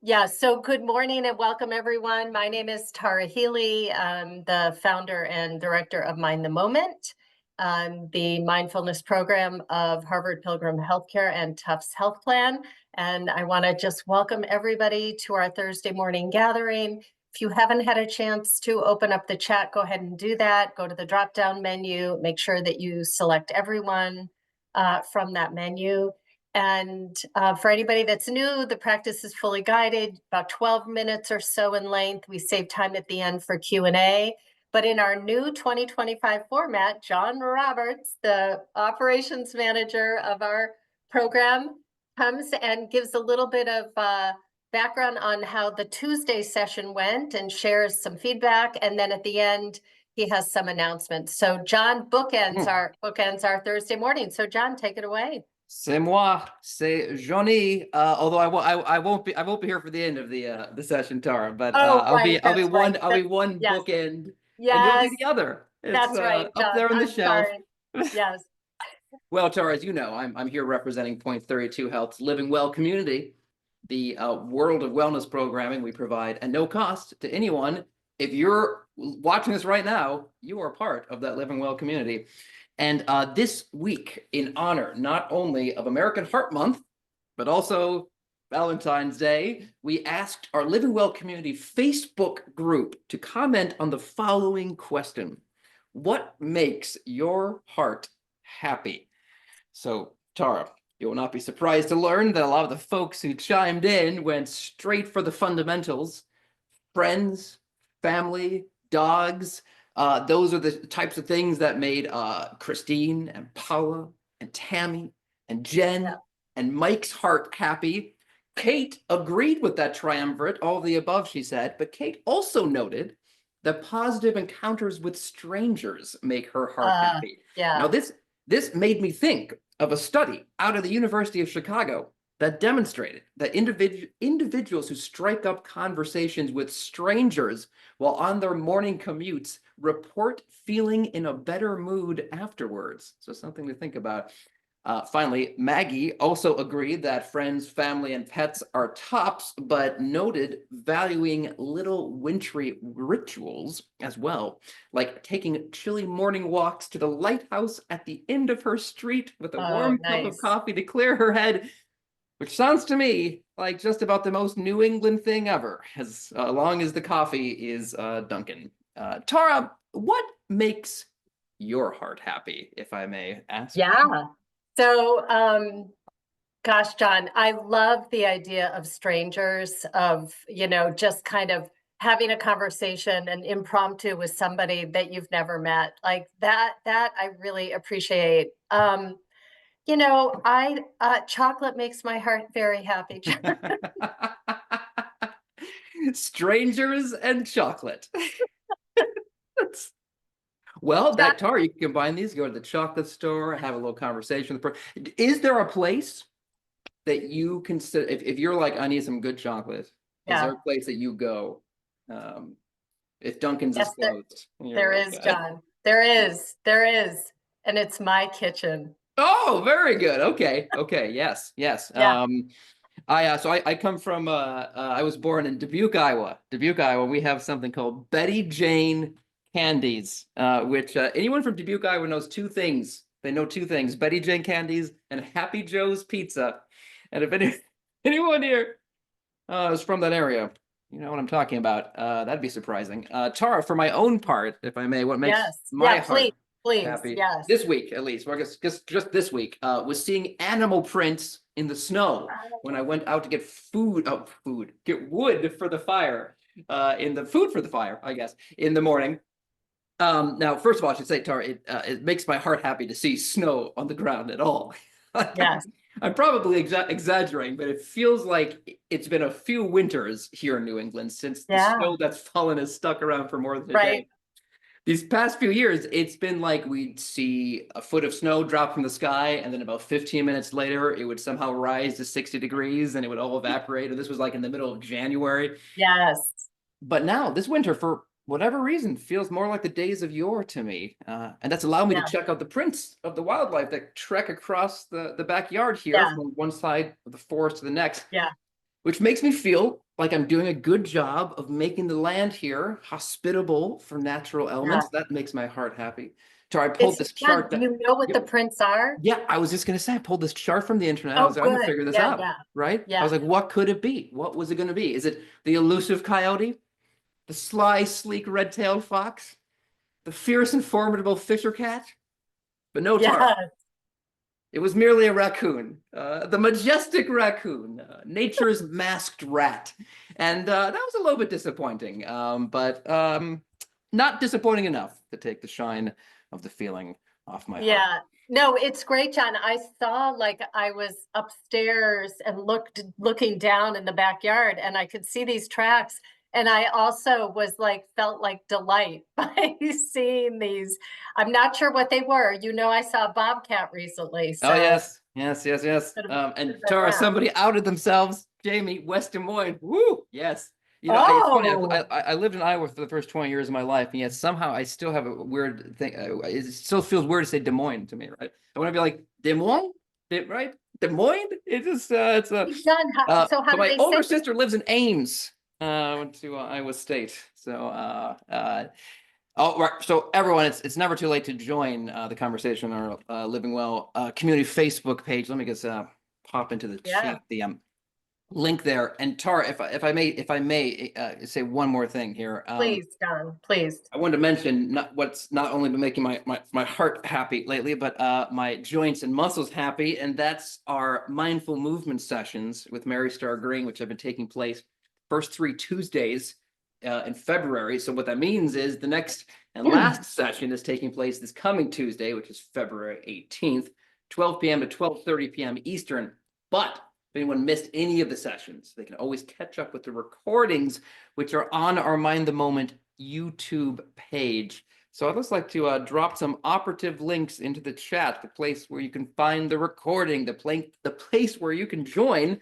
Yeah, so good morning and welcome everyone. My name is Tara Healey. I'm the founder and director of Mind the Moment, the mindfulness program of Harvard Pilgrim Healthcare and Tufts Health Plan. And I want to just welcome everybody to our Thursday morning gathering. If you haven't had a chance to open up the chat, go ahead and do that. Go to the drop-down menu, make sure that you select everyone from that menu. And for anybody that's new, the practice is fully guided, about 12 minutes or so in length. We save time at the end for Q&A. But in our new 2025 format, John Roberts, the operations manager of our program, comes and gives a little bit of background on how the Tuesday session went and shares some feedback. And then at the end, he has some announcements. So John bookends our Thursday morning. So John, take it away. C'est moi, c'est Johnny. Although I won't be here for the end of the session, Tara. But I'll be one bookend, yes, and you'll be the other. That's right, John. Up there on the shelf. Yes. Well, Tara, as you know, I'm here representing Point 32 Health's Living Well community, the world of wellness programming we provide at no cost to anyone. If you're watching this right now, you are part of that Living Well community. And this week, in honor not only of American Heart Month, but also Valentine's Day, we asked our Living Well community Facebook group to comment on the following question: what makes your heart happy? So, Tara, you will not be surprised to learn that a lot of the folks who chimed in went straight for the fundamentals: friends, family, dogs. Those are the types of things that made Christine and Paula and Tammy and Jen and Mike's heart happy. Kate agreed with that triumvirate, all of the above, she said, but Kate also noted that positive encounters with strangers make her heart happy. Now, this made me think of a study out of the University of Chicago that demonstrated that individuals who strike up conversations with strangers while on their morning commutes report feeling in a better mood afterwards. So something to think about. Finally, Maggie also agreed that friends, family, and pets are tops, but noted valuing little wintry rituals as well, like taking chilly morning walks to the lighthouse at the end of her street with a warm cup of coffee to clear her head, which sounds to me like just about the most New England thing ever, as long as the coffee is Dunkin'. Tara, what makes your heart happy, if I may ask? Yeah. So, gosh, John, I love the idea of strangers, of, just kind of having a conversation, an impromptu with somebody that you've never met. Like that I really appreciate. Chocolate makes my heart very happy. Strangers and chocolate. Well, Tara, you can combine these, go to the chocolate store, have a little conversation with the person. Is there a place that you consider, if you're like, I need some good chocolate, is there a place that you go if Dunkin's is closed? There is, John. There is. And it's my kitchen. Oh, very good. Okay. Yes. Yeah. I come from I was born in Dubuque, Iowa. We have something called Betty Jane candies, which anyone from Dubuque, Iowa knows two things. They know two things: Betty Jane candies and Happy Joe's pizza. And if anyone here is from that area, you know what I'm talking about. That'd be surprising. Tara, for my own part, if I may, what makes my heart happy this week, at least, well, I guess just this week, was seeing animal prints in the snow when I went out to get get wood for the fire, I guess, in the morning. Now, first of all, I should say, Tara, it makes my heart happy to see snow on the ground at all. Yes. I'm probably exaggerating, but it feels like it's been a few winters here in New England since the snow that's fallen has stuck around for more than a day. These past few years, it's been like we'd see a foot of snow drop from the sky, and then about 15 minutes later, it would somehow rise to 60 degrees, and it would all evaporate. And this was like in the middle of January. Yes. But now, this winter, for whatever reason, feels more like the days of yore to me. And that's allowed me to check out the prints of the wildlife that trek across the backyard here from one side of the forest to the next. Yeah. which makes me feel like I'm doing a good job of making the land here hospitable for natural Yeah. elements. That makes my heart happy. So I pulled It's this fun. chart Do that, you know what the yep. prints are? Yeah, I was just gonna say, I pulled this chart from the internet. I Oh, was like, I'm gonna good. figure this Yeah, out, yeah, right? I yeah. was like, what could it be? What was it gonna be? Is it the elusive coyote, the sly, sleek, red-tailed fox, the fierce and formidable fisher cat? But no, Tara. Yeah. It was merely a raccoon, the majestic raccoon, nature's masked rat. And that was a little bit disappointing, but not disappointing enough to take the shine of the feeling off my heart. Yeah. No, it's great, John. I saw like I was upstairs and looking down in the backyard and I could see these tracks. And I also was like felt like delight by seeing these. I'm not sure what they were. You know, I saw a bobcat recently, Oh, so yes, yes, yes, yes. could And have been Tara, that. somebody outed themselves. Jamie, West Des Moines. Woo, yes. You know, it's funny. Oh, I lived in Iowa for the first 20 years of my life, and yet somehow I still have a weird thing. It still feels weird to say Des Moines to me, right? I want to be like Des Moines, right? Des Moines. It just it's a. John, so how But do my they say older it? sister lives in Ames. Went to Iowa State, so oh, right. So everyone, it's never too late to join the conversation on our Living Well community Facebook page. Let me just pop into the Yeah, chat the link there. And Tara, if I may say one more thing here. please, John, please. I wanted to mention what's not only been making my heart happy lately, but my joints and muscles happy, and that's our mindful movement sessions with Mary Star Green, which have been taking place first 3 Tuesdays in February. So what that means is the next and last session is taking place this coming Tuesday, which is February 18th, 12 p.m. to 12:30 p.m. Eastern. But if anyone missed any of the sessions, they can always catch up with the recordings, which are on our Mind the Moment YouTube page. So I'd just like to drop some operative links into the chat, the place where you can find the recording, the place where you can join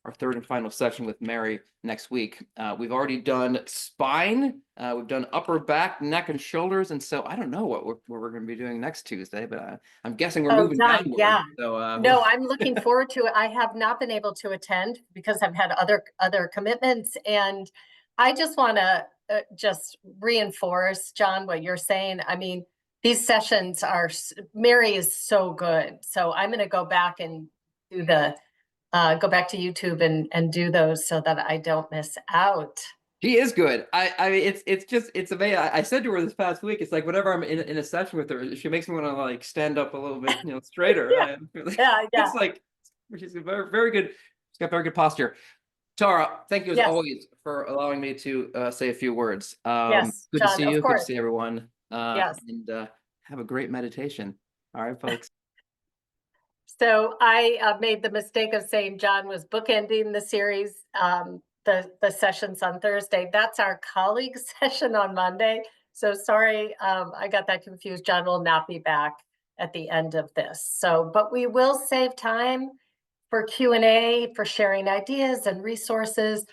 our third and final session with Mary next week. We've already done spine, we've done upper back, neck, and shoulders, and so I don't know what we're going to be doing next Tuesday, but I'm guessing we're Oh, moving John, downward. yeah. So No, I'm looking forward to it. I have not been able to attend because I've had other commitments, and I just want to just reinforce, John, what you're saying. I mean, these sessions are Mary is so good. So I'm going to go back and do the go back to YouTube and do those so that I don't miss out. she is good. I mean, it's amazing. I said to her this past week, it's like whenever I'm in a session with her, she makes me want to like stand up a little bit, straighter. Yeah, yeah, yeah. It's like she's very, very good. She's got very good posture. Tara, thank you as Yes, always for allowing me to say a few words. yes, Good to John, see of you. Good to course. see everyone. Yes. And have a great meditation. All right, folks. So I made the mistake of saying John was bookending the series, the sessions on Thursday. That's our colleague session on Monday. So sorry, I got that confused. John will not be back at the end of this. So, but we will save time for Q&A, for sharing ideas and resources,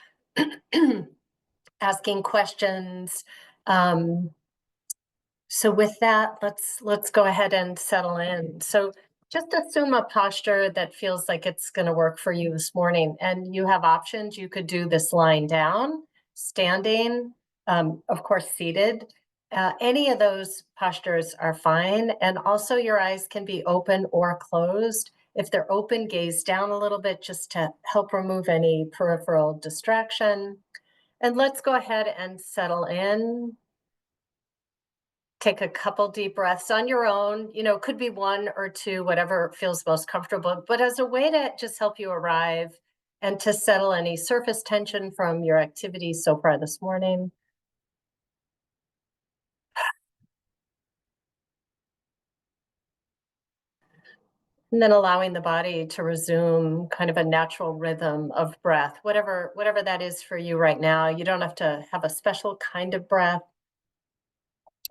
asking questions. So with that, let's go ahead and settle in. So just assume a posture that feels like it's going to work for you this morning. And you have options. You could do this lying down, standing, of course, seated. Any of those postures are fine. And also your eyes can be open or closed. If they're open, gaze down a little bit just to help remove any peripheral distraction. And let's go ahead and settle in. Take a couple deep breaths on your own, could be one or two, whatever feels most comfortable, but as a way to just help you arrive and to settle any surface tension from your activities so far this morning. And then allowing the body to resume kind of a natural rhythm of breath, whatever that is for you right now. You don't have to have a special kind of breath,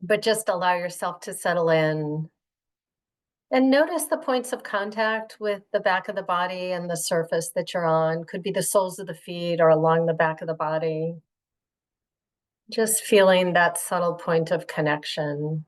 but just allow yourself to settle in. And notice the points of contact with the back of the body and the surface that you're on. Could be the soles of the feet or along the back of the body. Just feeling that subtle point of connection.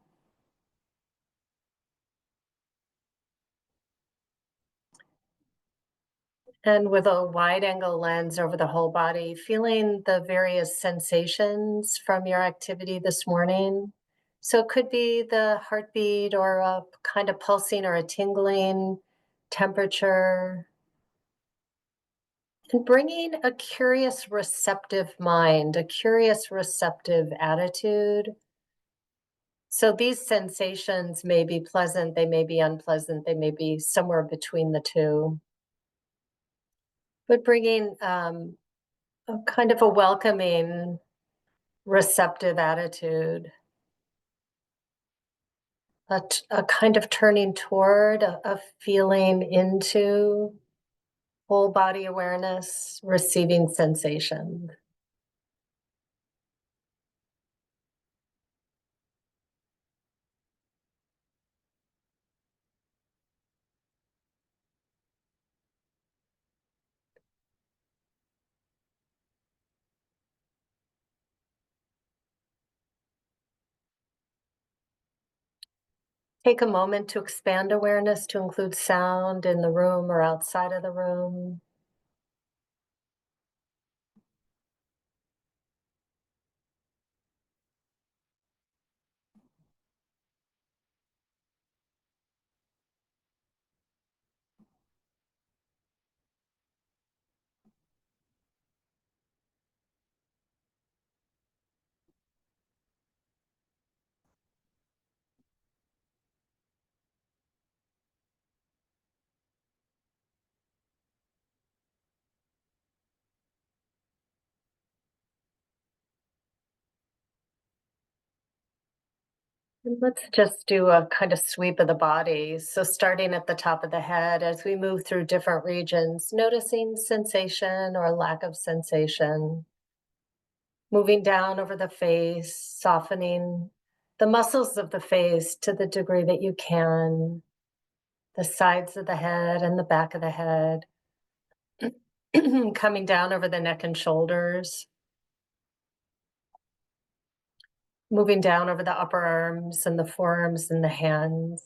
And with a wide angle lens over the whole body, feeling the various sensations from your activity this morning. So it could be the heartbeat or a kind of pulsing or a tingling, temperature, and bringing a curious, receptive mind, a curious, receptive attitude. So these sensations may be pleasant, they may be unpleasant, they may be somewhere between the two. But bringing a kind of a welcoming, receptive attitude, a kind of turning toward, a feeling into whole body awareness, receiving sensation. Take a moment to expand awareness to include sound in the room or outside of the room. And let's just do a kind of sweep of the body. So starting at the top of the head, as we move through different regions, noticing sensation or lack of sensation. Moving down over the face, softening the muscles of the face to the degree that you can, the sides of the head and the back of the head, coming down over the neck and shoulders, moving down over the upper arms and the forearms and the hands,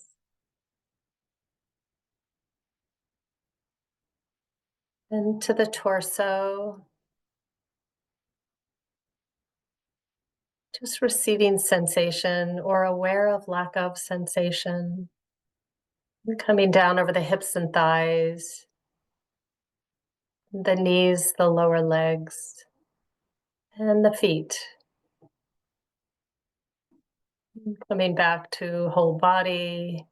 and to the torso, just receiving sensation or aware of lack of sensation, and coming down over the hips and thighs, the knees, the lower legs, and the feet. Coming back to whole body.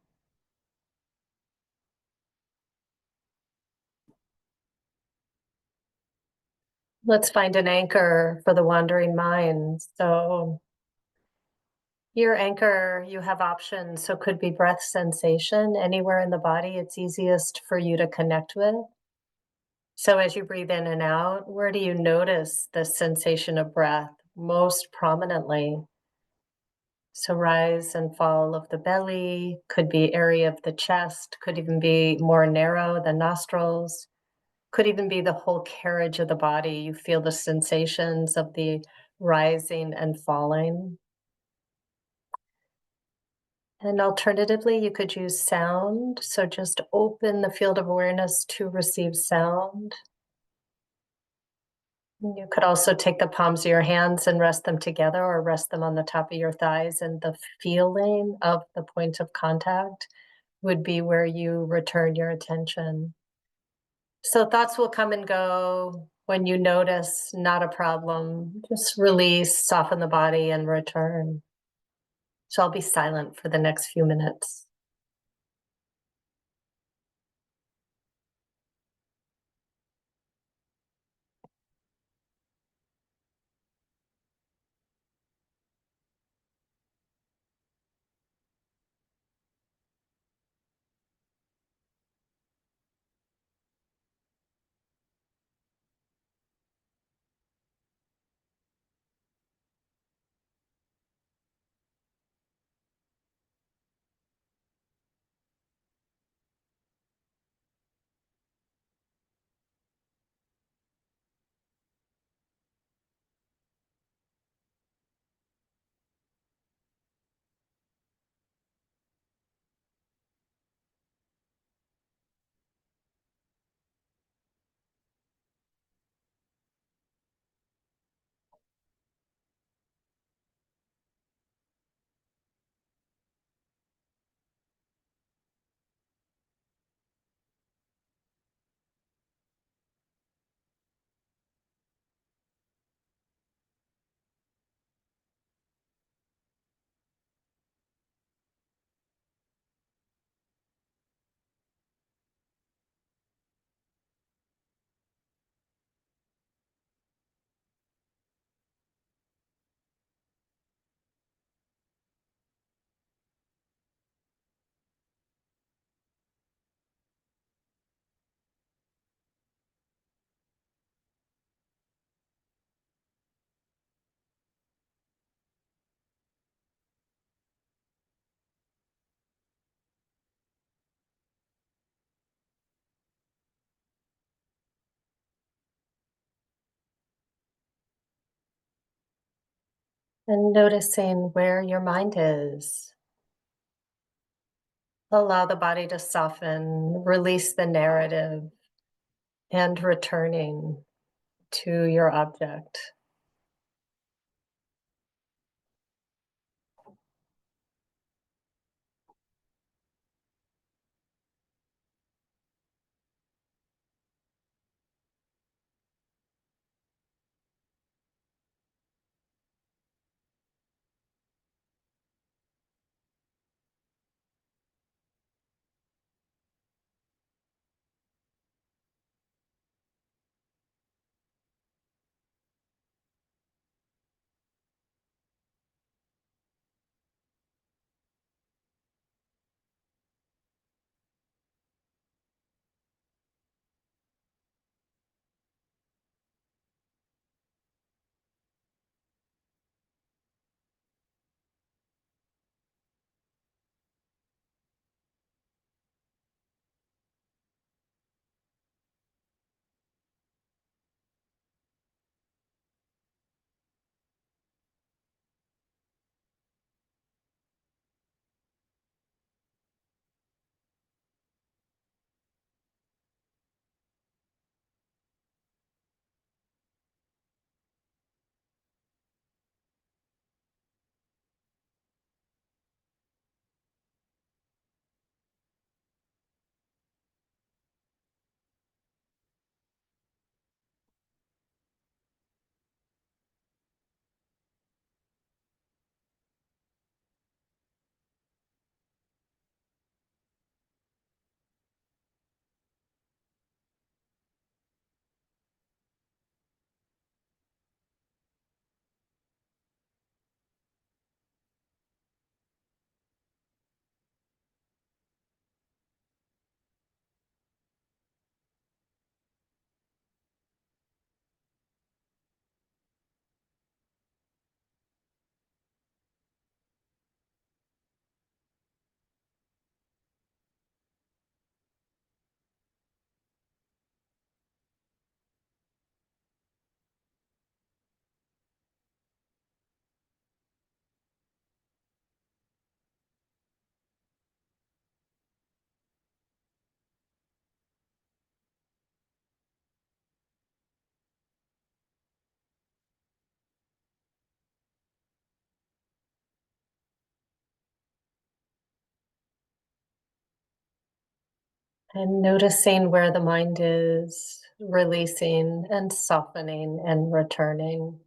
Let's find an anchor for the wandering mind. So your anchor, you have options. So could be breath sensation anywhere in the body it's easiest for you to connect with. So as you breathe in and out, where do you notice the sensation of breath most prominently? So rise and fall of the belly, could be area of the chest, could even be more narrow, the nostrils, could even be the whole carriage of the body. You feel the sensations of the rising and falling. And alternatively, you could use sound. So just open the field of awareness to receive sound. You could also take the palms of your hands and rest them together or rest them on the top of your thighs, and the feeling of the point of contact would be where you return your attention. So thoughts will come and go. When you notice, not a problem. Just release, soften the body, and return. So I'll be silent for the next few minutes. And noticing where your mind is. Allow the body to soften, release the narrative, and returning to your object. And noticing where the mind is, releasing and softening and returning.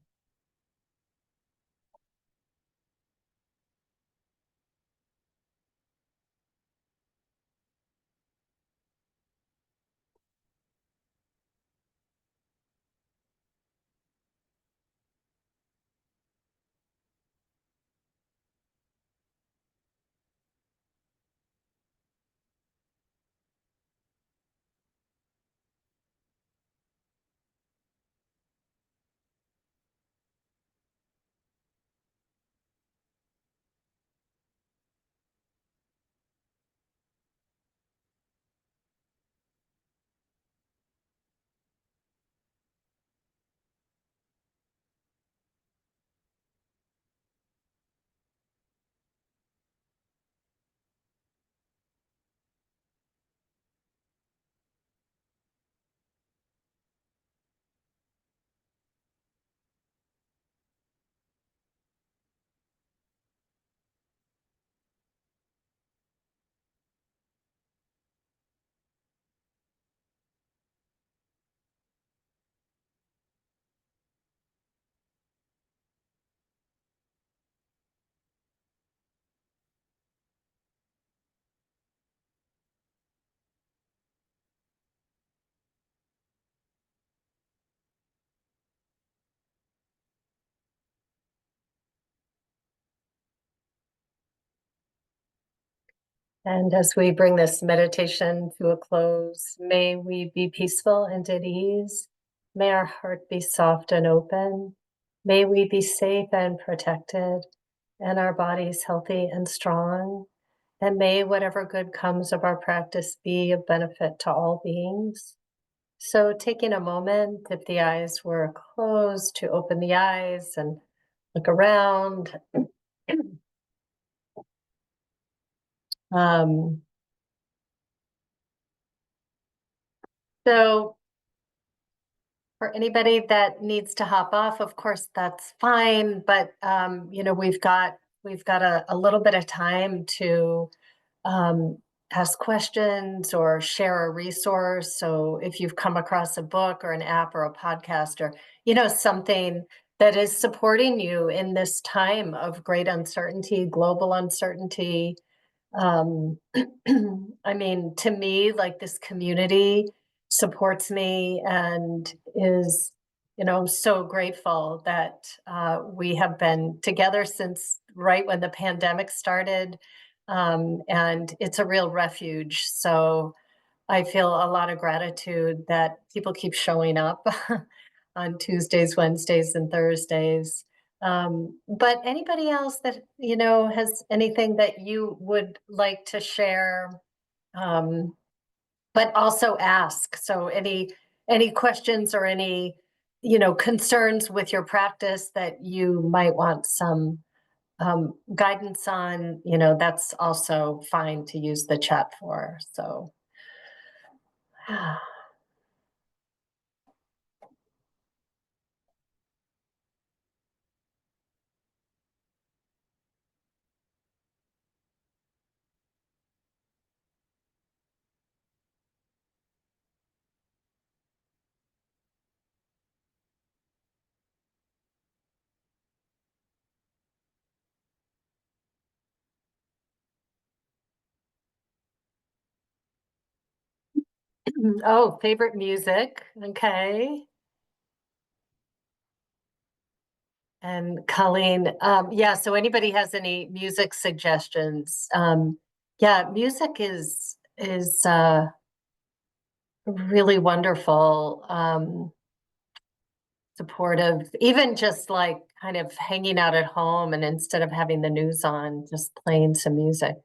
And as we bring this meditation to a close, may we be peaceful and at ease. May our heart be soft and open. May we be safe and protected, and our bodies healthy and strong. And may whatever good comes of our practice be of benefit to all beings. So, taking a moment, if the eyes were closed, to open the eyes and look around. Um, so for anybody that needs to hop off, of course, that's fine. But we've got a little bit of time to um, ask questions or share a resource. So if you've come across a book or an app or a podcast or something that is supporting you in this time of great uncertainty, global uncertainty, I mean, to me, like, this community supports me and is, so grateful that we have been together since right when the pandemic started. And it's a real refuge. So I feel a lot of gratitude that people keep showing up on Tuesdays, Wednesdays, and Thursdays. But anybody else that, has anything that you would like to share, um, but also ask. So any questions or any, concerns with your practice that you might want some guidance on, that's also fine to use the chat for. So oh, favorite music. Okay. And Colleen, yeah, so anybody has any music suggestions? Yeah, music is really wonderful, supportive, even just like kind of hanging out at home and instead of having the news on, just playing some music.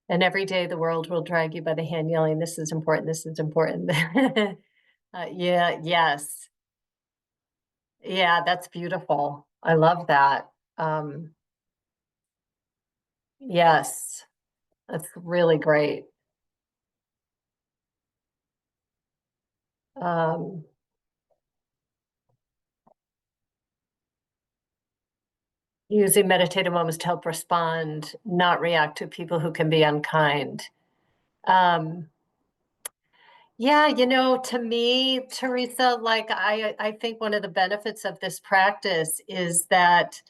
And every day the world will drag you by the hand yelling, this is important, this is important. Yeah, yes. Yeah, that's beautiful. I love that. Um, yes, that's really great. Um, using meditative moments to help respond, not react to people who can be unkind. Um, yeah, to me, Teresa, like I think one of the benefits of this practice is that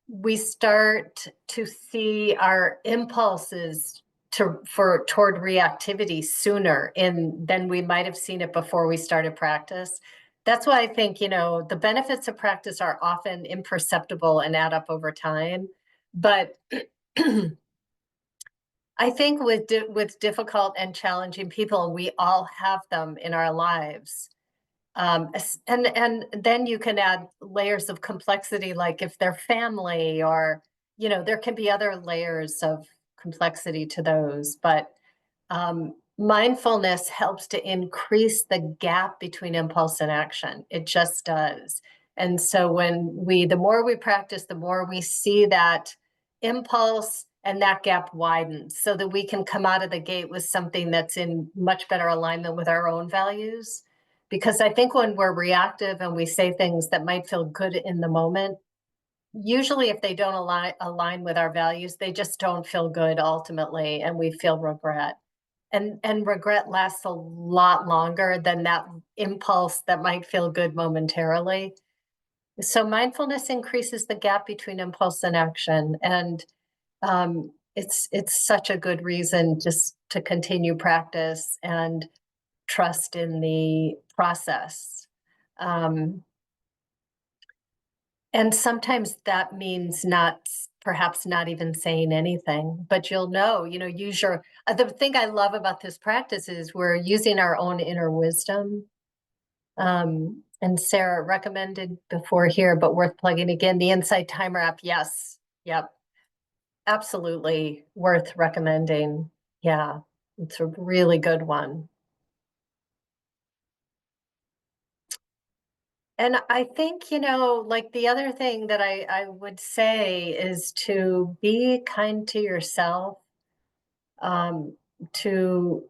we start to see our impulses toward reactivity sooner in than we might have seen it before we started practice. That's why I think, the benefits of practice are often imperceptible and add up over time. But I think with difficult and challenging people, we all have them in our lives. And then you can add layers of complexity, like if they're family or, there can be other layers of complexity to those. But mindfulness helps to increase the gap between impulse and action. It just does. And so the more we practice, the more we see that impulse and that gap widens so that we can come out of the gate with something that's in much better alignment with our own values. Because I think when we're reactive and we say things that might feel good in the moment, usually if they don't align with our values, they just don't feel good ultimately, and we feel regret. And regret lasts a lot longer than that impulse that might feel good momentarily. So mindfulness increases the gap between impulse and action, and it's such a good reason just to continue practice and trust in the process. Um, and sometimes that means perhaps not even saying anything, but use the thing I love about this practice is we're using our own inner wisdom. And Sarah recommended before here, but worth plugging again, the Insight Timer app. Yes. Yep. Absolutely worth recommending. Yeah. It's a really good one. And I think, like the other thing that I would say is to be kind to yourself, um, to,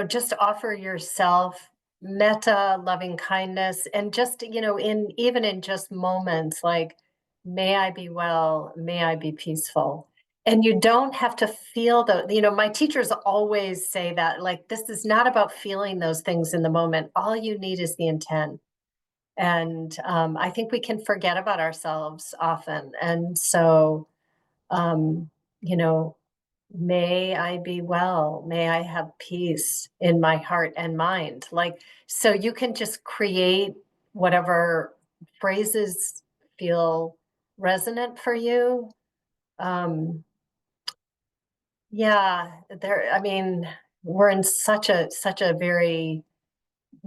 just offer yourself metta, loving kindness, and just, in even in just moments like, may I be well, may I be peaceful. And you don't have to feel my teachers always say that, like, this is not about feeling those things in the moment. All you need is the intent. And I think we can forget about ourselves often. And so, um, you know, may I be well, may I have peace in my heart and mind. Like, so you can just create whatever phrases feel resonant for you. Um, yeah, I mean, we're in such a very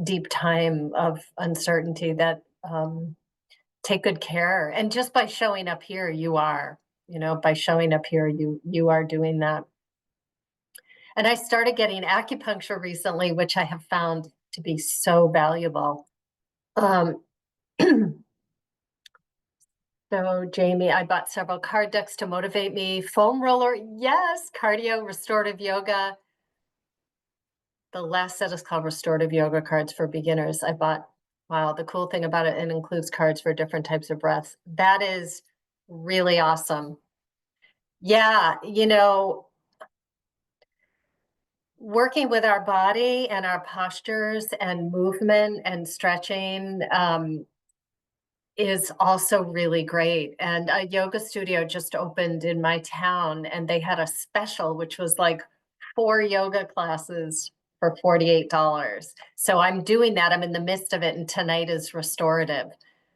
deep time of uncertainty that take good care. And just by showing up here, by showing up here, you are doing that. And I started getting acupuncture recently, which I have found to be so valuable. Um, so Jamie, I bought several card decks to motivate me. Foam roller, yes, cardio, restorative yoga. The last set is called restorative yoga cards for beginners. I bought, wow, the cool thing about it includes cards for different types of breaths. That is really awesome. Yeah, working with our body and our postures and movement and stretching is also really great. And a yoga studio just opened in my town, and they had a special, which was like 4 yoga classes for $48. So I'm doing that. I'm in the midst of it, and tonight is restorative.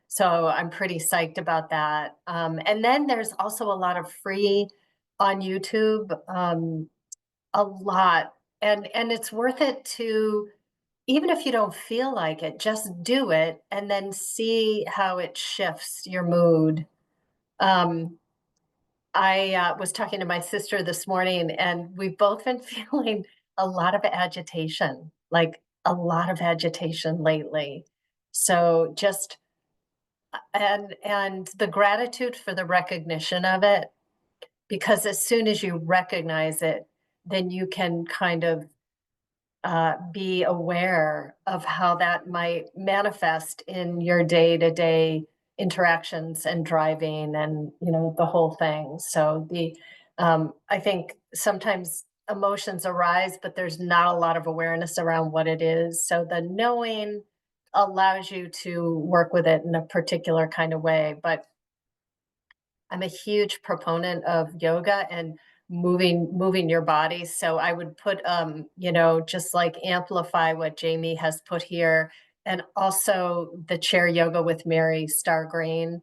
So I'm pretty psyched about that. And then there's also a lot of free on YouTube. A lot. And it's worth it to, even if you don't feel like it, just do it and then see how it shifts your mood. Um, I was talking to my sister this morning, and we've both been feeling a lot of agitation, like a lot of agitation lately. So just and the gratitude for the recognition of it, because as soon as you recognize it, then you can kind of be aware of how that might manifest in your day-to-day interactions and driving and the whole thing. So I think sometimes emotions arise, but there's not a lot of awareness around what it is. So the knowing allows you to work with it in a particular kind of way. But I'm a huge proponent of yoga and moving your body. So I would put just like amplify what Jamie has put here, and also the chair yoga with Mary Star Green.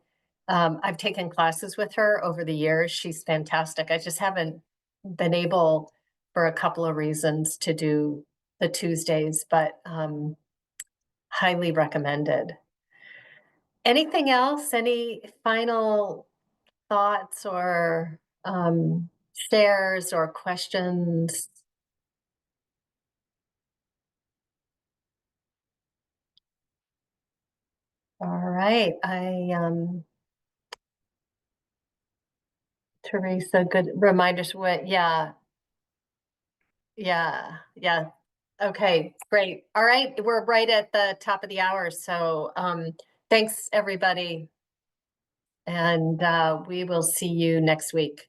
I've taken classes with her over the years. She's fantastic. I just haven't been able, for a couple of reasons, to do the Tuesdays, but highly recommended. Anything else? Any final thoughts or shares or questions? All right. Teresa, good reminders. What? Yeah, yeah. Okay, great. All right, we're right at the top of the hour. So thanks everybody. And we will see you next week.